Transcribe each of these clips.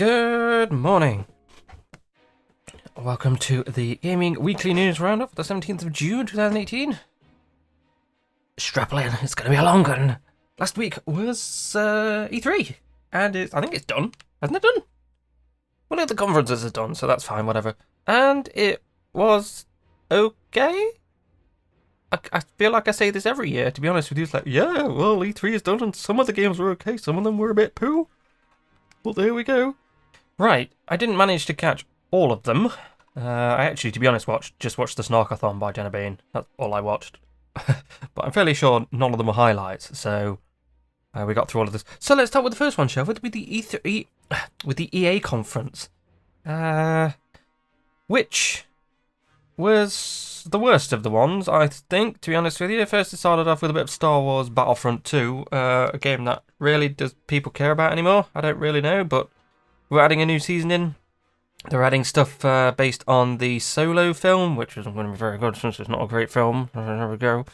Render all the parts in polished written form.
Good morning. Welcome to the Gaming Weekly News Roundup for the 17th of June 2018. Strap in, it's going to be a long one. Last week was E3, and I think it's done. Hasn't it done? One of the conferences is done, so that's fine, whatever. And it was okay? I feel like I say this every year, to be honest with you. It's like, yeah, well, E3 is done, and some of the games were okay, some of them were a bit poo. Well, there we go. Right, I didn't manage to catch all of them. I actually, to be honest, just watched the Snarkathon by Jenna Bain. That's all I watched. But I'm fairly sure none of them were highlights, so we got through all of this. So let's start with the first one, shall we? With the E3, with the EA conference, which was the worst of the ones, I think, to be honest with you. First, it started off with a bit of Star Wars Battlefront 2, a game that really does people care about anymore. I don't really know, but we're adding a new season in. They're adding stuff based on the Solo film, which isn't going to be very good since it's not a great film. There we go.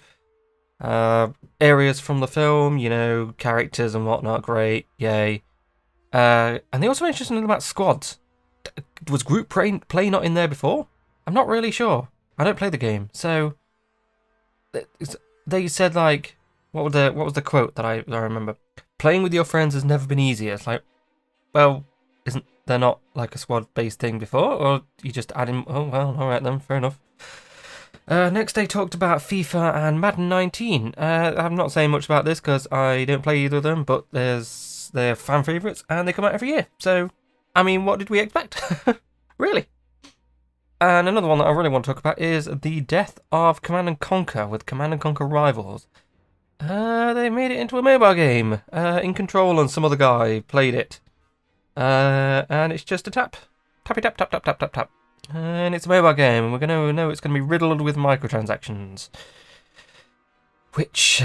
Areas from the film, you know, characters and whatnot, great, yay. And they also mentioned something about squads. Was group play not in there before? I'm not really sure. I don't play the game, so they said, like, what was the quote that I remember? Playing with your friends has never been easier. It's like, well, isn't there not like a squad-based thing before, or you just add in? Oh well, all right then, fair enough. Next, they talked about FIFA and Madden 19. I'm not saying much about this because I don't play either of them, but they're fan favourites and they come out every year. So, I mean, what did we expect? Really? And another one that I really want to talk about is the death of Command & Conquer with Command & Conquer Rivals. They made it into a mobile game. In Control and some other guy played it. And it's just a tap. Tappy tap tap tap tap tap tap. And it's a mobile game, and we're going to know it's going to be riddled with microtransactions. Which,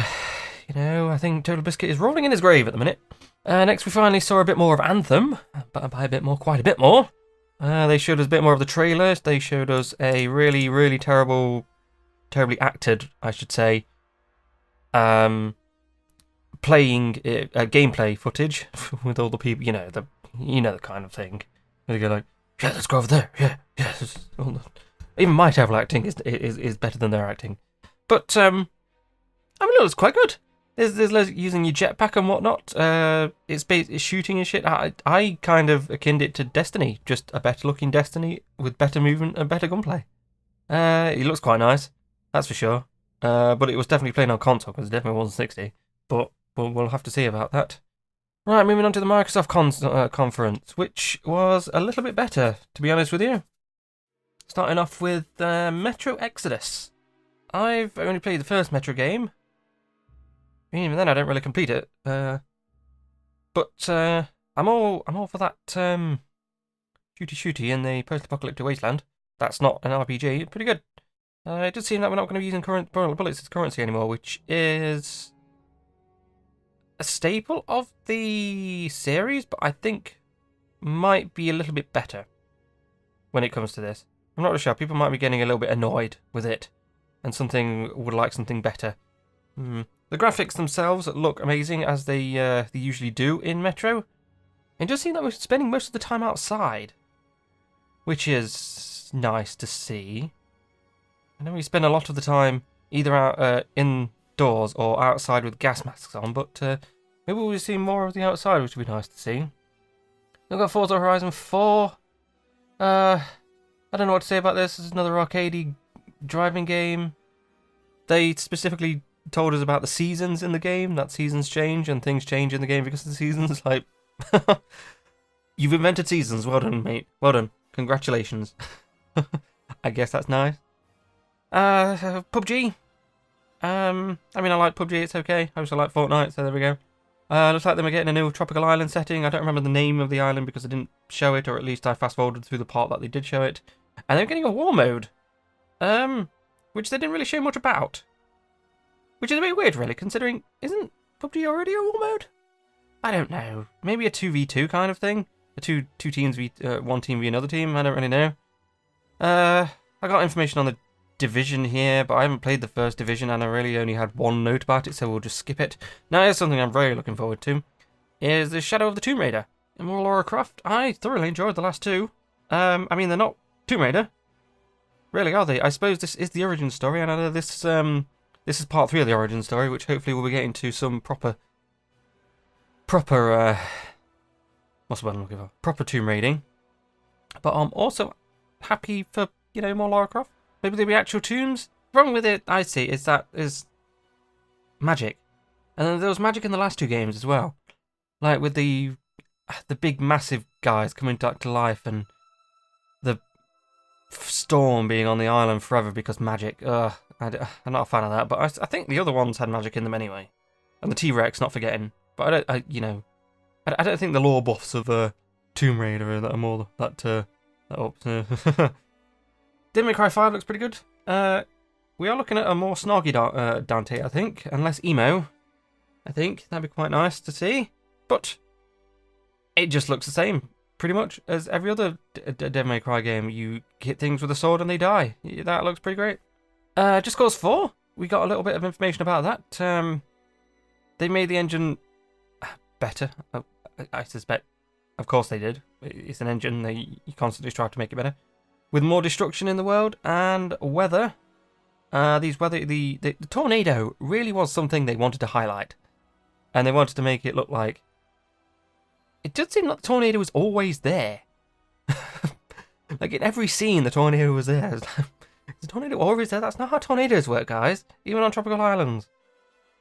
you know, I think Total Biscuit is rolling in his grave at the minute. Next we finally saw a bit more of Anthem, but by a bit more, quite a bit more. They showed us a bit more of the trailers. They showed us a really, really terribly acted, I should say, playing gameplay footage with all the people, you know the kind of thing. They go like, yeah, let's go over there. Yeah. Even my terrible acting is better than their acting. But I mean, it looks quite good. There's loads using your jetpack and whatnot. It's shooting and shit. I kind of akined it to Destiny, just a better looking Destiny with better movement and better gunplay. It looks quite nice, that's for sure. But it was definitely playing on console because it definitely wasn't 60. But we'll have to see about that. Right, moving on to the Microsoft conference, which was a little bit better, to be honest with you. Starting off with Metro Exodus. I've only played the first Metro game. Even then, I don't really complete it. But I'm all for that shooty in the post-apocalyptic wasteland. That's not an RPG. Pretty good. It does seem that we're not going to be using current bullets as currency anymore, which is a staple of the series, but I think might be a little bit better when it comes to this. I'm not really sure. People might be getting a little bit annoyed with it, and would like something better. The graphics themselves look amazing, as they usually do in Metro. It does seem that we're spending most of the time outside, which is nice to see. I know we spend a lot of the time either out indoors or outside with gas masks on, but maybe we'll see more of the outside, which would be nice to see. We've got Forza Horizon 4. I don't know what to say about this. It's another arcadey driving game. They specifically told us about the seasons in the game, that seasons change and things change in the game because of the seasons. Like, you've invented seasons. Well done, mate. Well done. Congratulations. I guess that's nice. PUBG. I mean, I like PUBG, it's okay. I also like Fortnite, so there we go. Looks like they were getting a new tropical island setting. I don't remember the name of the island because they didn't show it, or at least I fast-forwarded through the part that they did show it. And they're getting a war mode, which they didn't really show much about. Which is a bit weird, really, considering, isn't PUBG already a war mode? I don't know. Maybe a 2v2 kind of thing? Two teams, one team v another team? I don't really know. I got information on the Division here, but I haven't played the first Division, and I really only had one note about it, so we'll just skip it. Now, here's something I'm very looking forward to, is the Shadow of the Tomb Raider. And more Lara Croft. I thoroughly enjoyed the last two. I mean, they're not Tomb Raider. Really, are they? I suppose this is the origin story, and I know this is part 3 of the origin story, which hopefully we'll be getting to some proper, what's the word I'm looking for? Proper tomb raiding. But I'm also happy for, you know, more Lara Croft. Maybe there'll be actual tombs. The problem with it, I see, is magic. And then there was magic in the last 2 games as well. Like with the big massive guys coming back to life, and the storm being on the island forever because magic. I'm not a fan of that, but I think the other ones had magic in them anyway. And the T-Rex, not forgetting. But I don't think the lore buffs of Tomb Raider that are more that up. Devil May Cry 5 looks pretty good. We are looking at a more snoggy Dante, I think, and less emo. I think that'd be quite nice to see. But it just looks the same, pretty much, as every other Devil May Cry game. You hit things with a sword and they die. That looks pretty great. Just Cause 4, we got a little bit of information about that. They made the engine better, I suspect. Of course they did. It's an engine, you constantly try to make it better. With more destruction in the world and weather. The tornado really was something they wanted to highlight. And they wanted to make it look like... It did seem like the tornado was always there. Like in every scene, the tornado was there. Is the tornado always there? That's not how tornadoes work, guys. Even on tropical islands.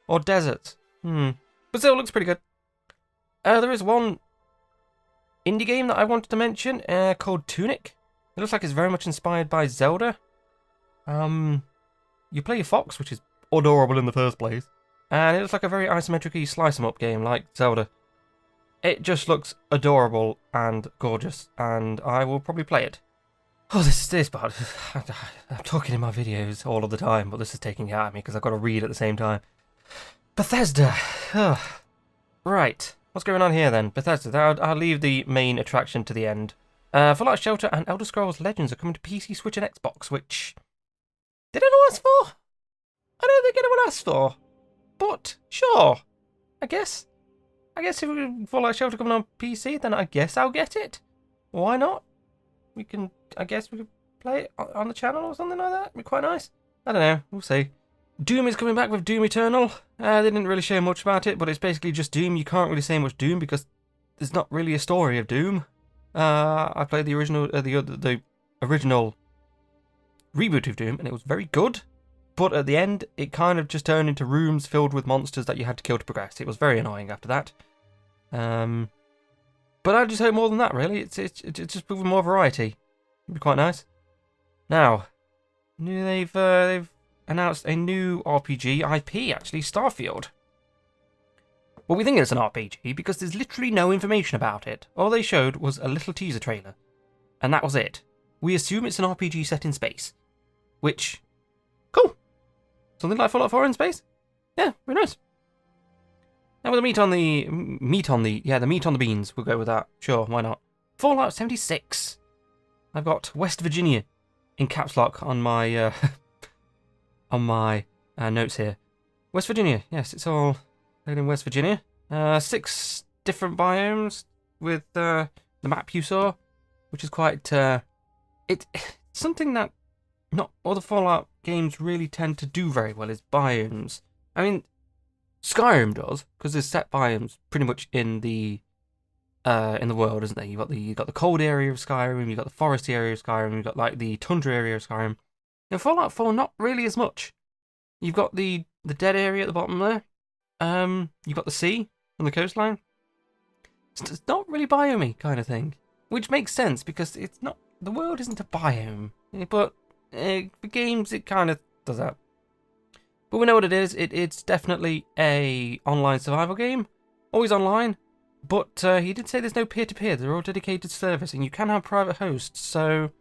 Or deserts. But still, it looks pretty good. There is one indie game that I wanted to mention called Tunic. It looks like it's very much inspired by Zelda. You play a fox, which is adorable in the first place. And it looks like a very isometric-y slice-em-up game like Zelda. It just looks adorable and gorgeous, and I will probably play it. Oh, this part. I'm talking in my videos all of the time, but this is taking it out of me because I've got to read at the same time. Bethesda. Right. What's going on here then? Bethesda. I'll leave the main attraction to the end. Fallout Shelter and Elder Scrolls Legends are coming to PC, Switch, and Xbox, which... Did anyone ask for? I don't think anyone asked for. But, sure. I guess if Fallout Shelter coming on PC, then I guess I'll get it. Why not? I guess we could play it on the channel or something like that. It'd be quite nice. I don't know. We'll see. Doom is coming back with Doom Eternal. They didn't really show much about it, but it's basically just Doom. You can't really say much Doom because there's not really a story of Doom. I played the original reboot of Doom, and it was very good. But at the end, it kind of just turned into rooms filled with monsters that you had to kill to progress. It was very annoying after that. But I just hope more than that, really. It's just with more variety. It'd be quite nice. Now, they've announced a new RPG IP, actually, Starfield. Well, we think it's an RPG because there's literally no information about it. All they showed was a little teaser trailer. And that was it. We assume it's an RPG set in space. Which, cool. Something like Fallout 4 in space? Yeah, very nice. Now with the meat on the beans, we'll go with that. Sure, why not? Fallout 76. I've got West Virginia in caps lock on my notes here. West Virginia, yes, it's all in West Virginia. 6 different biomes with the map you saw, which is quite it's something that not all the Fallout games really tend to do very well, is biomes. I mean, Skyrim does, because there's set biomes pretty much in the world, isn't there? You've got the cold area of Skyrim, you've got the forest area of Skyrim, you've got like the tundra area of Skyrim. In Fallout 4, not really as much. You've got the dead area at the bottom there. You've got the sea and the coastline. It's not really biome kind of thing, which makes sense because it's not. The world isn't a biome, but for games it kind of does that. But we know what it is. It's definitely a online survival game, always online. But he did say there's no peer-to-peer. They're all dedicated service, and you can have private hosts. So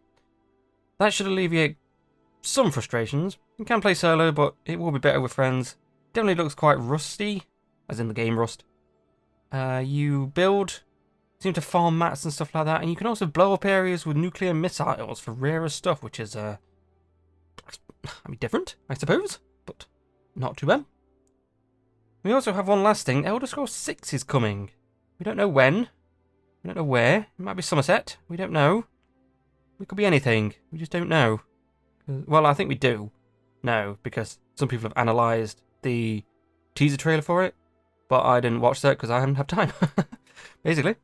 that should alleviate some frustrations. You can play solo, but it will be better with friends. Definitely looks quite rusty, as in the game Rust. You build, seem to farm mats and stuff like that, and you can also blow up areas with nuclear missiles for rarer stuff, which is different, I suppose, but not too bad. We also have one last thing. Elder Scrolls 6 is coming. We don't know when. We don't know where. It might be Somerset. We don't know. It could be anything. We just don't know. Well, I think we do know, because some people have analysed the teaser trailer for it, but I didn't watch that because I haven't had time, basically.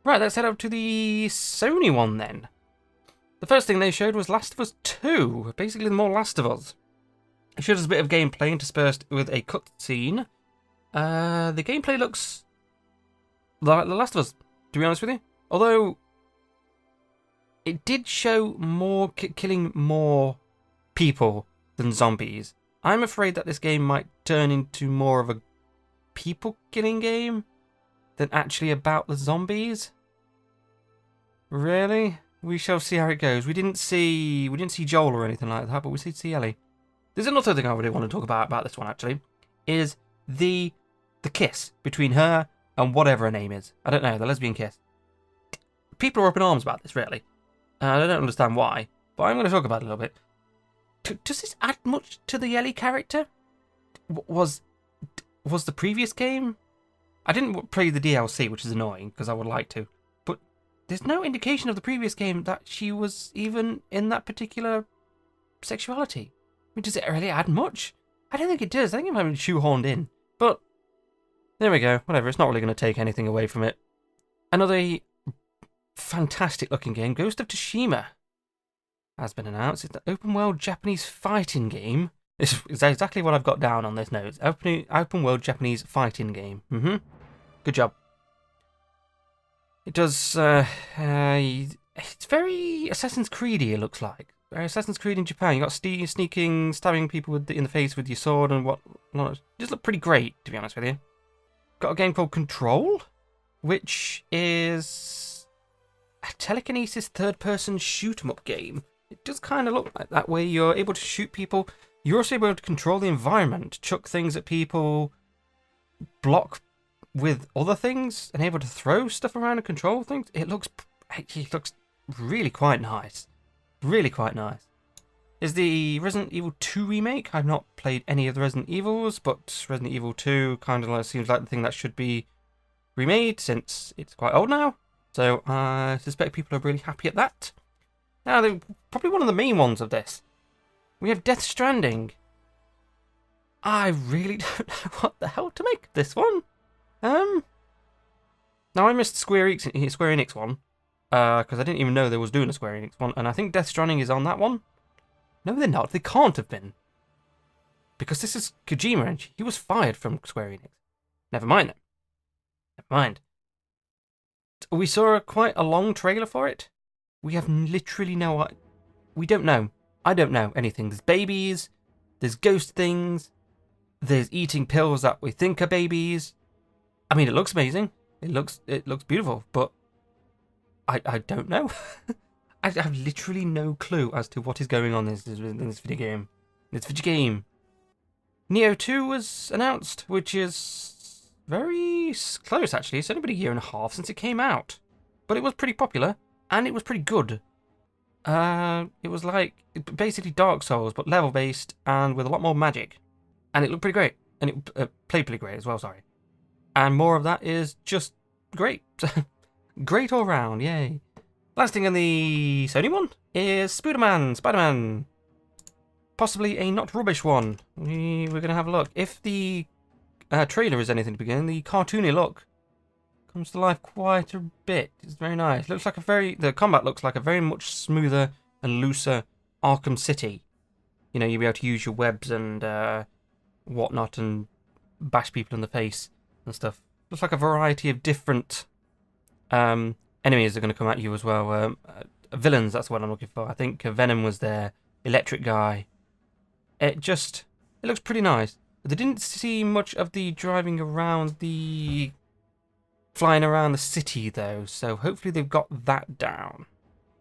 Right, let's head up to the Sony one then. The first thing they showed was Last of Us 2, basically more Last of Us. It showed us a bit of gameplay interspersed with a cutscene. The gameplay looks like The Last of Us, to be honest with you. Although, it did show more killing more people than zombies. I'm afraid that this game might turn into more of a people-killing game than actually about the zombies. Really? We shall see how it goes. We didn't see Joel or anything like that, but we did see Ellie. There's another thing I really want to talk about this one, actually, is the kiss between her and whatever her name is. I don't know, the lesbian kiss. People are up in arms about this, really. I don't understand why, but I'm going to talk about it a little bit. Does this add much to the Ellie character? Was the previous game? I didn't play the DLC, which is annoying, because I would like to. But there's no indication of the previous game that she was even in that particular sexuality. I mean, does it really add much? I don't think it does. I think it might be shoehorned in. But there we go. Whatever. It's not really going to take anything away from it. Another fantastic looking game, Ghost of Tsushima, has been announced. It's an open world Japanese fighting game. This is exactly what I've got down on this note. Open world Japanese fighting game. Good job. It does. It's very Assassin's Creed-y, it looks like. Assassin's Creed in Japan. You got sneaking, stabbing people in the face with your sword and what. Just look pretty great, to be honest with you. Got a game called Control, which is a telekinesis third-person shoot-'em-up game. It does kind of look like that, where you're able to shoot people. You're also able to control the environment, chuck things at people, block with other things, and able to throw stuff around and control things. It looks really quite nice. Really quite nice. Is the Resident Evil 2 remake? I've not played any of the Resident Evils, but Resident Evil 2 kind of seems like the thing that should be remade, since it's quite old now. So I suspect people are really happy at that. Now, they're probably one of the main ones of this. We have Death Stranding. I really don't know what the hell to make of this one. Now I missed Square Enix one, because I didn't even know they was doing a Square Enix one, and I think Death Stranding is on that one. No, they're not. They can't have been, because this is Kojima, and he was fired from Square Enix. Never mind then. Never mind. We saw quite a long trailer for it. We have literally no. We don't know. I don't know anything. There's babies. There's ghost things. There's eating pills that we think are babies. I mean, it looks amazing. It looks beautiful, but I don't know. I have literally no clue as to what is going on in this video game. Neo 2 was announced, which is very close, actually. It's only been a year and a half since it came out. But it was pretty popular, and it was pretty good. It was like basically Dark Souls, but level-based and with a lot more magic. And it looked pretty great. And it played pretty great as well, sorry. And more of that is just great. Great all round, yay. Last thing in the Sony one is Spider-Man. Possibly a not rubbish one. We're going to have a look. If the trailer is anything to begin, the cartoony look comes to life quite a bit. It's very nice. Looks like the combat looks like a very much smoother and looser Arkham City. You know, you'll be able to use your webs and whatnot and bash people in the face and stuff. Looks like a variety of different enemies are going to come at you as well. Villains, that's what I'm looking for. I think Venom was there. Electric Guy. It looks pretty nice. They didn't see much of the driving around flying around the city though, so hopefully they've got that down.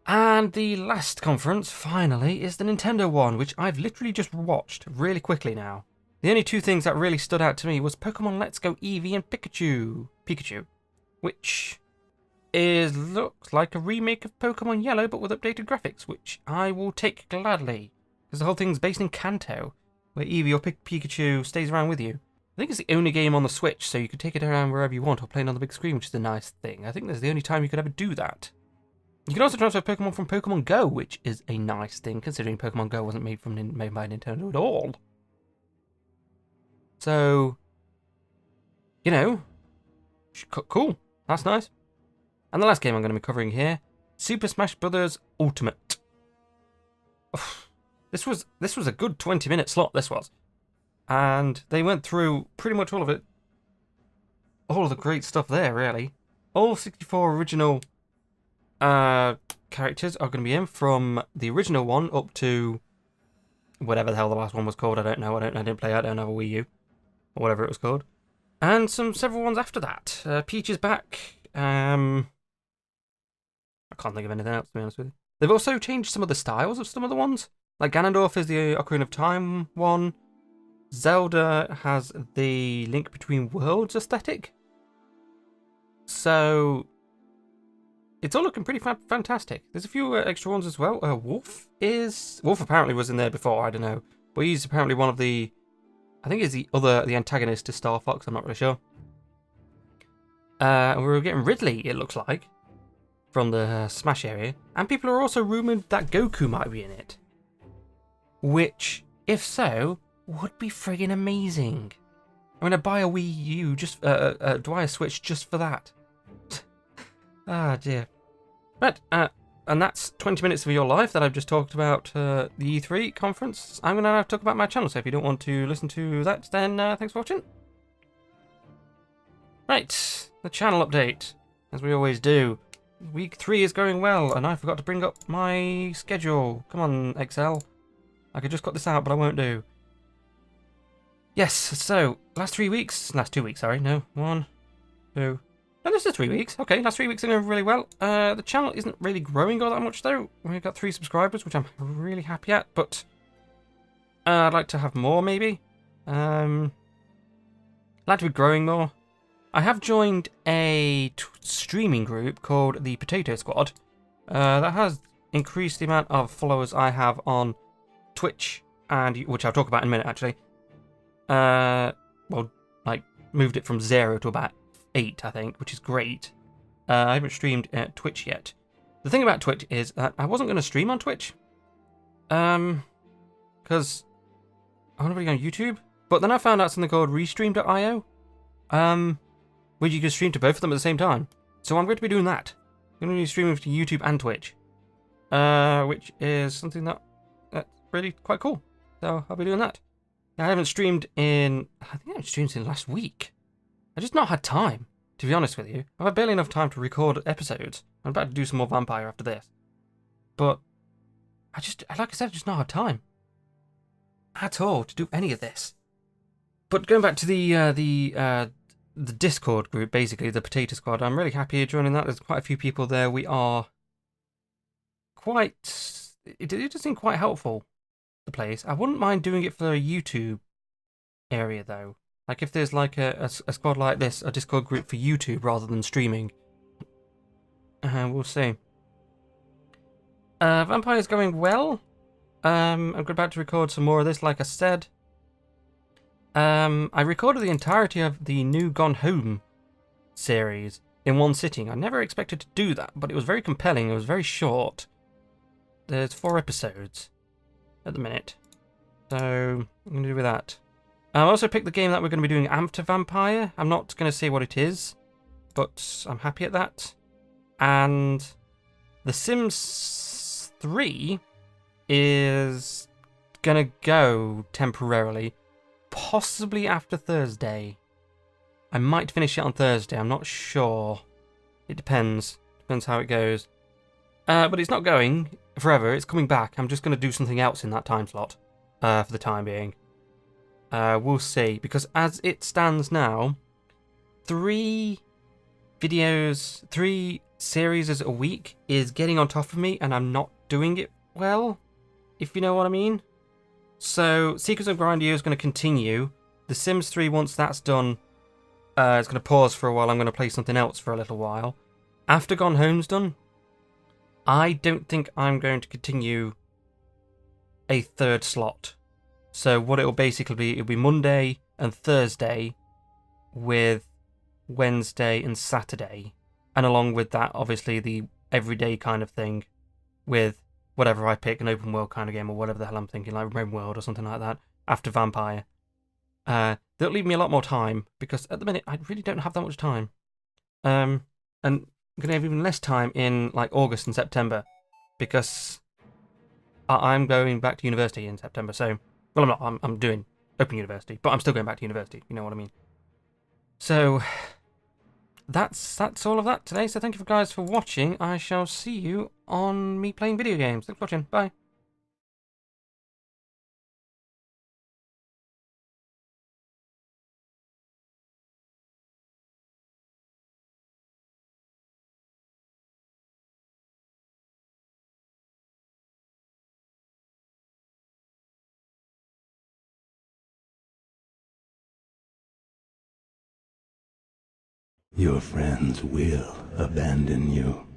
And the last conference, finally, is the Nintendo one, which I've literally just watched really quickly now. The only two things that really stood out to me was Pokemon Let's Go Eevee and Pikachu, which looks like a remake of Pokemon Yellow but with updated graphics, which I will take gladly, because the whole thing's based in Kanto, where Eevee or Pikachu stays around with you. I think it's the only game on the Switch, so you can take it around wherever you want or play it on the big screen, which is a nice thing. I think that's the only time you could ever do that. You can also transfer Pokemon from Pokemon Go, which is a nice thing, considering Pokemon Go wasn't made by Nintendo at all. So, you know, cool. That's nice. And the last game I'm going to be covering here, Super Smash Bros. Ultimate. This was a good 20-minute slot, this was. And they went through pretty much all of it. All of the great stuff there, really. All 64 original characters are going to be in, from the original one up to whatever the hell the last one was called. I don't know. I didn't play it. I don't have a Wii U. Or whatever it was called. And several ones after that. Peach is back. I can't think of anything else, to be honest with you. They've also changed some of the styles of some of the ones. Like Ganondorf is the Ocarina of Time one. Zelda has the Link Between Worlds aesthetic. So it's all looking pretty fantastic. There's a few extra ones as well. Wolf apparently was in there before, I don't know. But he's apparently one of the, I think he's the antagonist to Star Fox, I'm not really sure. And we're getting Ridley, it looks like, from the Smash area. And people are also rumoured that Goku might be in it. Which, if so, would be friggin' amazing. I'm going to buy a Wii U, buy a Switch just for that. Ah, dear. But, and that's 20 minutes of your life that I've just talked about the E3 conference. I'm going to now talk about my channel, so if you don't want to listen to that, then thanks for watching. Right, the channel update, as we always do. Week 3 is going well, and I forgot to bring up my schedule. Come on, Excel. I could just cut this out, but I won't do. Yes, so, last 2 weeks, sorry, no, 1, 2, no, this is 3 weeks. Okay, last 3 weeks are going really well. The channel isn't really growing all that much, though. We've got 3 subscribers, which I'm really happy at, but I'd like to have more, maybe. I'd like to be growing more. I have joined a streaming group called the Potato Squad. That has increased the amount of followers I have on Twitch, and which I'll talk about in a minute, actually. Well, like, moved it from 0 to about 8, I think, which is great. I haven't streamed at Twitch yet. The thing about Twitch is that I wasn't going to stream on Twitch. Because I want to be on YouTube. But then I found out something called Restream.io. Where you can stream to both of them at the same time. So I'm going to be doing that. I'm going to be streaming to YouTube and Twitch. Which is something that's really quite cool. So I'll be doing that. I haven't streamed in, I think I haven't streamed in last week. I've just not had time, to be honest with you. I've had barely enough time to record episodes. I'm about to do some more Vampire after this. But like I said, I've just not had time at all to do any of this. But going back to the Discord group, basically, the Potato Squad, I'm really happy joining that. There's quite a few people there. We are quite, it does seem quite helpful, the place. I wouldn't mind doing it for a YouTube area, though. Like, if there's like a squad like this, a Discord group for YouTube rather than streaming. We'll see. Vampire's going well. I'm about to record some more of this, like I said. I recorded the entirety of the new Gone Home series in one sitting. I never expected to do that, but it was very compelling. It was very short. There's 4 episodes at the minute. So, I'm going to do with that. I also picked the game that we're going to be doing after Vampire. I'm not going to say what it is, but I'm happy at that. And The Sims 3 is going to go temporarily, possibly after Thursday. I might finish it on Thursday, I'm not sure. It depends. Depends how it goes. But it's not going forever, it's coming back. I'm just going to do something else in that time slot, for the time being. We'll see, because as it stands now, 3 videos, 3 series a week is getting on top of me, and I'm not doing it well, if you know what I mean. So, Secrets of Grindio is going to continue. The Sims 3, once that's done, it's going to pause for a while. I'm going to play something else for a little while. After Gone Home's done, I don't think I'm going to continue a 3rd slot. So what it'll basically be, it'll be Monday, and Thursday with Wednesday and Saturday. And along with that, obviously, the everyday kind of thing with whatever I pick, an open world kind of game or whatever the hell I'm thinking, like Red World or something like that, after Vampire. That'll leave me a lot more time, because at the minute, I really don't have that much time. And I'm going to have even less time in, like, August and September, because I'm going back to university in September, so... Well, I'm not. I'm doing Open University, but I'm still going back to university, you know what I mean. So, that's all of that today, so thank you guys for watching. I shall see you on me playing video games. Thanks for watching. Bye. Your friends will abandon you.